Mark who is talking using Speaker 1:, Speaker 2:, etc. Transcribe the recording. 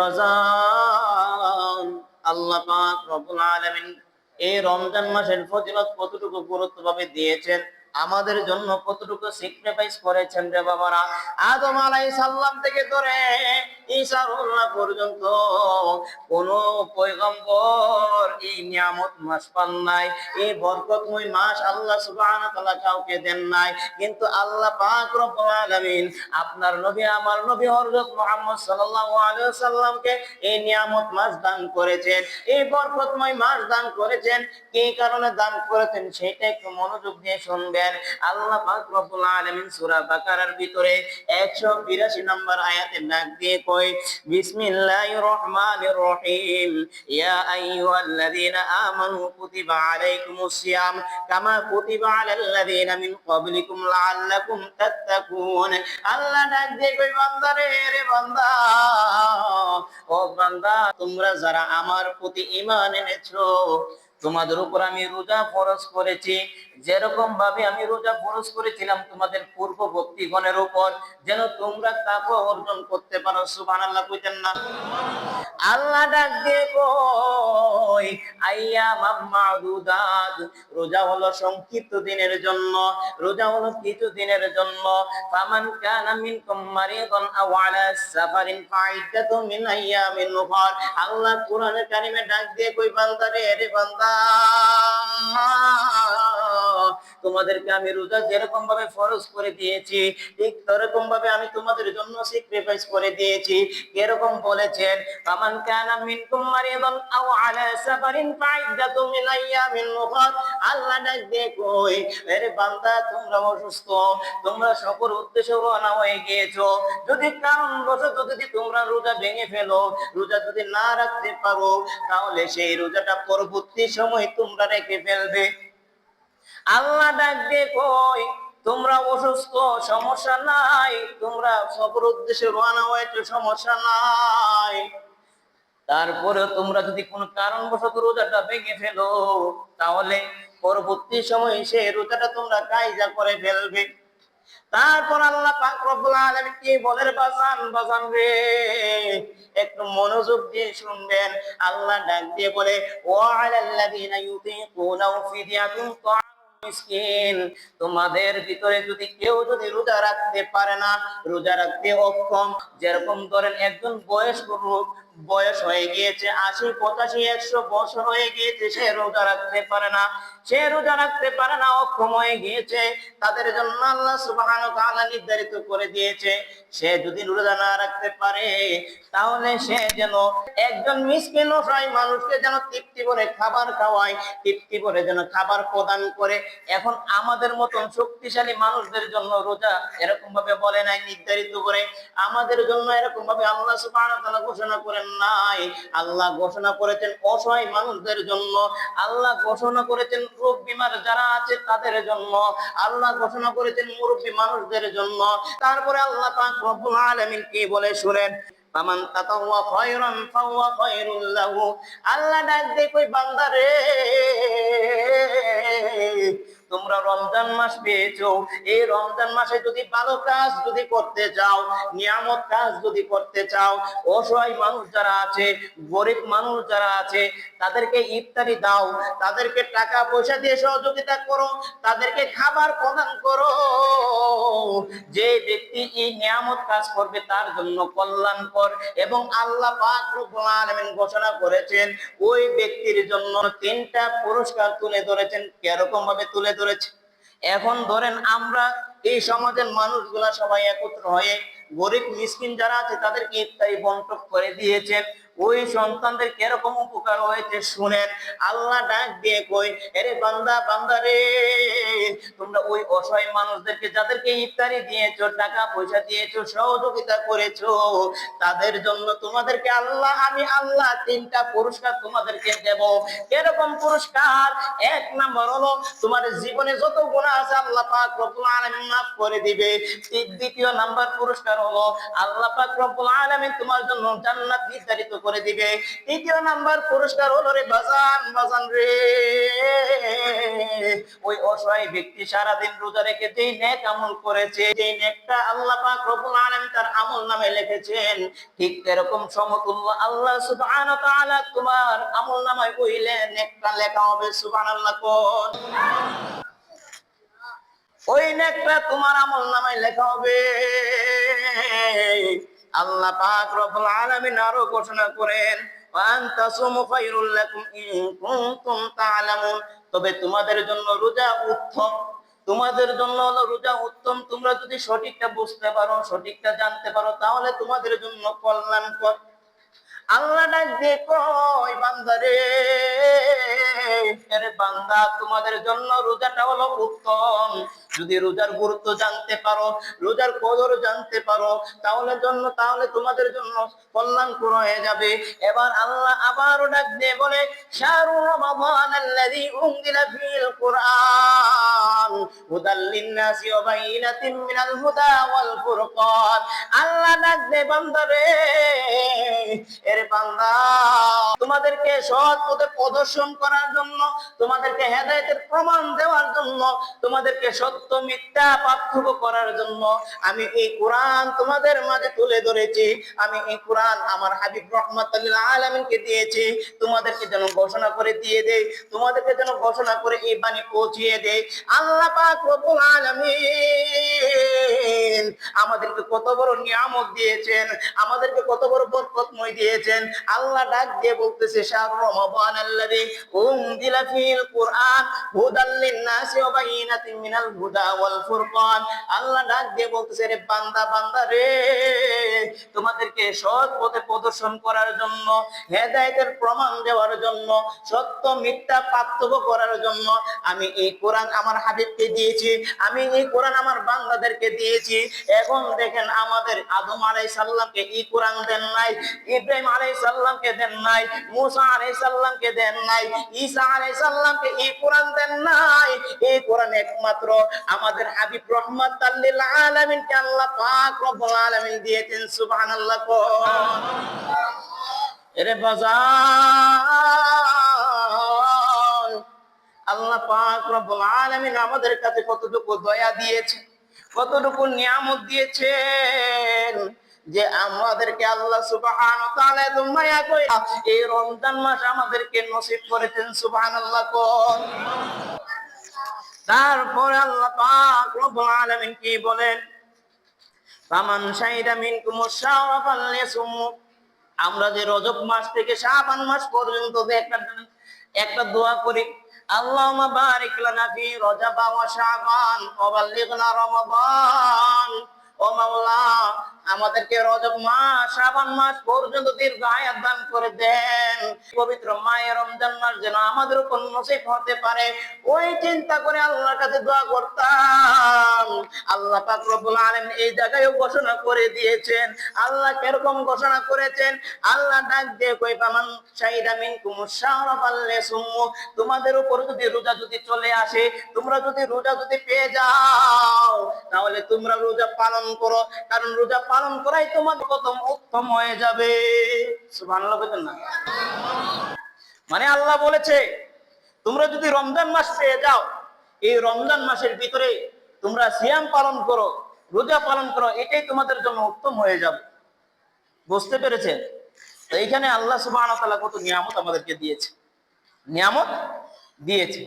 Speaker 1: রমজান আল্লাহ পাক রব্বুল আলামিন এই রমজান মাসের ফজিলত কতটুকু গুরুত্বভাবে দিয়েছেন, আমাদের জন্য কতটুকু স্যাক্রিফাইস করেছেন রে বাবারা। আদম আলাইহিস সালাম থেকে ধরে ঈসা রুহুল্লাহ পর্যন্ত কোন পয়গম্বর এই নিয়ামত মাস পান নাই, এই বরকতময় মাস আল্লাহ সুবহানাহু ওয়া তাআলা কাউকে দেন নাই। কিন্তু আল্লাহ পাক রব্বুল আলামিন আপনার নবী আমার নবী হযরত মুহাম্মদ সাল্লাল্লাহু আলাইহি ওয়াসাল্লামকে এই নিয়ামত মাস দান করেছেন, এই বরকতময় মাস দান করেছেন। কি কারণে দান করেছেন সেটা একটু মনোযোগ দিয়ে শুনবেন। আল্লাহ পাক রব্বুল আলামিন সূরা বাকারার ভিতরে 182 নম্বর আয়াতে ডাক দিয়ে কয়, বিসমিল্লাহির রহমানির রহিম, ইয়া আইয়ুহাল্লাযীনা আমানু কুতিবা আলাইকুমুস সিয়াম কামা কুতিবা আলাল্লাযীনা মিন ক্বাবলিকুম লাআল্লাকুম তাত্তাকুন। আল্লাহ ডাক দিয়ে কই, বান্দা রে বান্দা, ও বান্দা, তোমরা যারা আমার প্রতি ঈমান এনেছো, তোমাদের উপর আমি রোজা ফরজ করেছি, যেরকম ভাবে আমি রোজা ফরজ করেছিলাম তোমাদের পূর্ববর্তীগণের উপর, যেন তোমরা তাকওয়া অর্জন করতে পারো। সুবহানাল্লাহ কইতেন না? আল্লাহ ডাক দিয়ে কই, আইয়ামাম মা'দুদাত, রোজা হলো সংক্ষিপ্ত দিনের জন্য, রোজা হলো কিছু দিনের জন্য। ফামান কানা মিনকুম মারিদান আও আলা সাফারিন ফাইদাতুম মিন আইয়ামিন উখর। আল্লাহ কোরআনের কারিমে ডাক দিয়ে কই, বান্দা রে বান্দা, তোমাদেরকে আমি রোজা যেরকম ভাবে ফরজ করে দিয়েছি, ঠিক সেরকম ভাবে আমি তোমাদের জন্য স্যাক্রিফাইস করে দিয়েছি। এরকম বলেছেন, ফামান কানা মিনকুম মারিদান আও আলা সাফারিন ফাইদাতুম মিন আইয়ামিন উখর। আল্লাহ ডাক দিয়ে কই, আরে বান্দা, তোমরা অসুস্থ, তোমরা সফর উদ্দেশ্যে রওনা হয়ে গিয়েছো, যদি কারণবশত যদি তোমরা রোজা ভেঙে ফেলো, রোজা যদি না রাখতে পারো, তাহলে সেই রোজাটা পরবর্তী সময় তোমরা রেখে ফেলবে। আল্লাহ ডাক দিয়ে কই, তোমরা অসুস্থ, সমস্যা নাই, তোমরা সফর উদ্দেশ্যে রওনা হয়েছো, সমস্যা নাই, তারপরে তোমরা যদি কোনো কারণবশত রোজাটা ভেঙে ফেলো, তাহলে পরবর্তী সময় সেই রোজাটা তোমরা কায়জা করে ফেলবে। তারপর আল্লাহ পাক রব্বুল আলামিন কি বলে, বাজান রে, একটু মনোযোগ দিয়ে শুনবেন। আল্লাহ ডাক দিয়ে বলে, ওয়া আলাল্লাযীনা ইউতিকুনাহু ফিদিয়াতুন তা'ামু মিসকিন। তোমাদের ভিতরে যদি কেউ যদি রোজা রাখতে পারে না, রোজা রাখতে অক্ষম, যেরকম ধরেন একজন বয়স্ক লোক, বয়স হয়ে গিয়েছে 80, 85, 100 বছর হয়ে গিয়েছে, সে রোজা রাখতে পারে না, অক্ষম হয়ে গিয়েছে, তাদের জন্য আল্লাহ সুবহানাহু ওয়া তাআলা নির্ধারিত করে দিয়েছে, সে যদি রোজা না রাখতে পারে, তাহলে সে যেন একজন মিসকিন অসহায় মানুষকে যেন তৃপ্তি করে খাবার খাওয়ায়, তৃপ্তি করে যেন খাবার প্রদান করে। এখন আমাদের মতন শক্তিশালী মানুষদের জন্য রোজা এরকম ভাবে বলে নাই, নির্ধারিত করে আমাদের জন্য এরকম ভাবে আল্লাহ সুবহানাহু ওয়া তাআলা ঘোষণা করেন নাই। আল্লাহ ঘোষণা করেছেন অসহায় মানুষদের জন্য, আল্লাহ ঘোষণা করেছেন রোগ বিমার যারা আছে তাদের জন্য, আল্লাহ ঘোষণা করেছেন মুরব্বী মানুষদের জন্য। তারপরে আল্লাহ পাক রব্বুল আলামিন কি বলে শুনেন, ফামান তাতাওয়া খায়রান ফাহুয়া খায়রুল লাহু। আল্লাহ ডাক দিয়ে কই, বান্দা রে, তোমরা রমজান মাস পেয়েছো, এই রমজান মাসে যদি ভালো কাজ যদি করতে চাও, নিয়ামত কাজ যদি করতে চাও, অসহায় মানুষ যারা আছে, গরিব মানুষ যারা আছে, তাদেরকে ইফতারি দাও, তাদেরকে টাকা পয়সা দিয়ে সহযোগিতা করো, তাদেরকে খাবার প্রদান করো। যে ব্যক্তি এই নিয়ামত কাজ করবে তার জন্য কল্যাণকর, এবং আল্লাহ পাক রব্বুল আলামিন ঘোষণা করেছেন ওই ব্যক্তির জন্য 3টা পুরস্কার তুলে ধরেছেন। কিরকম ভাবে তুলে ধরেছে? এখন ধরেন আমরা এই সমাজের মানুষগুলা সবাই একত্র হয়ে গরিব মিসকিন যারা আছে তাদেরকে ইফতারি বন্টন করে দিয়েছেন, ওই সন্তানদের কিরকম উপকার হয়েছে শুনেন। আল্লাহ ডাক দিয়ে কই, আরে বান্দা রে, তোমরা ওই অসহায় মানুষদেরকে যাদেরকে ইফতারি দিয়েছো, টাকা পয়সা দিয়েছো, সহযোগিতা করেছো, তাদের জন্য তোমাদেরকে আমি আল্লাহ 3টা পুরস্কার তোমাদেরকে দেব। এরকম পুরস্কার, 1 নাম্বার হলো তোমার জীবনে যত গুনাহ আছে আল্লাহ পাক রব্বুল আলামিন মাফ করে দিবে। 2য় নাম্বার পুরস্কার হলো আল্লাহ পাক রব্বুল আলামিন তোমার জন্য জান্নাত নির্ধারিত করে করে দিবে। তৃতীয় নাম্বার পুরস্কার হলো রে বাজান, বাজান রে, ওই অসহায় ব্যক্তি সারাদিন রোজা রেখে যেই নেক আমল করেছে, যেই নেকটা আল্লাহ পাক রব্বুল আলামিন তার আমল নামে লিখেছেন, ঠিক এরকম সমতুল্য আল্লাহ সুবহানাহু ওয়া তাআলা তোমার আমল নামায় ওই নেকটা লেখা হবে। সুবহানাল্লাহ কোন, ওই নেকটা তোমার আমল নামায় লেখা হবে। আল্লাহ পাক রব্বুল আলামিন আরো ঘোষণা করেন, ওয়া আনতাসুমু খায়রুল লাকুম ইন কুনতুম তা'লামুন, তবে তোমাদের জন্য রোজা উত্তম, তোমাদের জন্য হলো রোজা উত্তম, তোমরা যদি সঠিকটা বুঝতে পারো, সঠিকটা জানতে পারো, তাহলে তোমাদের জন্য কল্যাণকর। আল্লাহ ডাক দিয়ে কয় বান্দারে, আরে বান্দা তোমাদের জন্য রোজাটা হলো উত্তম, যদি রোজার গুরুত্ব জানতে পারো, রোজার কদর জানতে পারো, তাহলে তোমাদের জন্য কল্যাণকর হয়ে যাবে। এবার আল্লাহ আবারও ডাক দিয়ে বলে, শাহরু রমাদান আল্লাযী উনজিলা ফীল কুরআন হুদাল লিন-নাসি ওয়া বাইয়িনাতিন মিনাল হুদা ওয়াল ফুরকান। আল্লাহ ডাক দিয়ে বান্দারে, এর বান্দা তোমাদেরকে সৎ পথে প্রদর্শন করার জন্য, তোমাদেরকে হেদায়েতের প্রমাণ দেওয়ার জন্য, তোমাদেরকে সত্য মিথ্যা পার্থক্য করার জন্য আমি এই কোরআন তোমাদের মাঝে তুলে ধরেছি। আমি এই কোরআন আমার হাবিব রাহমাতুল লিল আলামিনকে দিয়েছি, তোমাদেরকে যেন ঘোষণা করে দিয়ে দেই, তোমাদেরকে যেন ঘোষণা করে এই বাণী পৌঁছিয়ে দেই। আল্লাহ পাক রব্বুল আলামিন আমাদেরকে কত বড় নিয়ামত দিয়েছেন, আমাদেরকে কত বড় বরকতময় দিয়েছেন। আল্লাহ ডাক দিয়ে বলতেছে, শাহরু রমাদান আল্লাযী উনজিলা ফীল কুরআন হুদাল লিন-নাসি ওয়া বাইয়িনাতিন মিনাল হুদা ওয়াল ফুরকান। আল্লাহ ডাক দিয়ে বলতেছে, রে বান্দা, বান্দা রে, তোমাদেরকে সৎ পথে প্রদর্শন করার জন্য, হেদায়েতের প্রমাণ দেওয়ার জন্য, সত্য মিথ্যা পার্থক্য করার জন্য আমি এই কোরআন আমার হাবিবকে দিয়েছি, আমি এই কোরআন আমার বান্দাদেরকে দিয়েছি। এখন দেখেন, আমাদের আদম আলাইহিস সালামকে এই কোরআন দেন নাই, ইব্রাহিম আলাইহিস সালামকে দেন নাই, মুসা আলাইহিস সালামকে দেন নাই, ঈসা আলাইহিস সালামকে এই কোরআন দেন নাই। এই কোরআন একমাত্র আমাদের হাবিব রাহমাতুল লিল আলামিনকে আল্লাহ পাক রব্বুল আলামিন দিয়েছেন। সুবহানাল্লাহ কোন, এরে বাজান, আল্লাহ পাক রব্বুল আলামিন আমাদের কাছে কতটুকু দয়া দিয়েছে, কতটুকু নিয়ামত দিয়েছেন, যে আমাদেরকে আল্লাহ সুবহানাহু ওয়া তাআলা এত মায়া করে এই রমজান মাস আমাদেরকে নসিব করেছেন। সুবহানাল্লাহ কোন, তারপর আল্লাহ পাক রব্বুল আলামিন কি বলেন, ফামান শাহিদা মিনকুমুশ শাহরা ফালইয়াসুম। আমরা যে রজব মাস থেকে শাবান মাস পর্যন্ত যে একটা দোয়া করি, আল্লাহুম্মা বারিক লানা ফি রজব ওয়া শাবান ওয়া বাল্লিগনা রমাদান। ও মাওলা, আমাদেরকে রজব মাস শাবান মাস পর্যন্ত দীর্ঘ হায়াত দান করে দেন, পবিত্র মাহে রমজান মাস যেন আমাদের উপর নসিব হতে পারে, ওই চিন্তা করে আল্লাহর কাছে দোয়া করতাম। আল্লাহ পাক রব্বুল আলামিন এই জায়গায়ও ঘোষণা করে দিয়েছেন। আল্লাহ কিরকম ঘোষণা করেছেন, আল্লাহ ডাক দিয়ে কই, ফামান শাহিদা মিনকুমুশ শাহরা ফালইয়াসুম। তোমাদের উপর যদি রোজা যদি চলে আসে, তোমরা যদি রোজা যদি পেয়ে যাও, তাহলে তোমরা রোজা পালন করো, কারণ রোজা পালন করাই তোমাদের প্রথম উত্তম হয়ে যাবে। সুবহানাল্লাহ বলেন না? মানে আল্লাহ বলেছে, তোমরা যদি রমজান মাস পেয়ে যাও, এই রমজান মাসের ভিতরে তোমরা সিয়াম পালন করো, রোজা পালন করো, এটাই তোমাদের জন্য উত্তম হয়ে যাবে। বুঝতে পেরেছেন? তো এইখানে আল্লাহ সুবহানাহু ওয়া তাআলা কত নিয়ামত আমাদেরকে দিয়েছে, নিয়ামত দিয়েছে।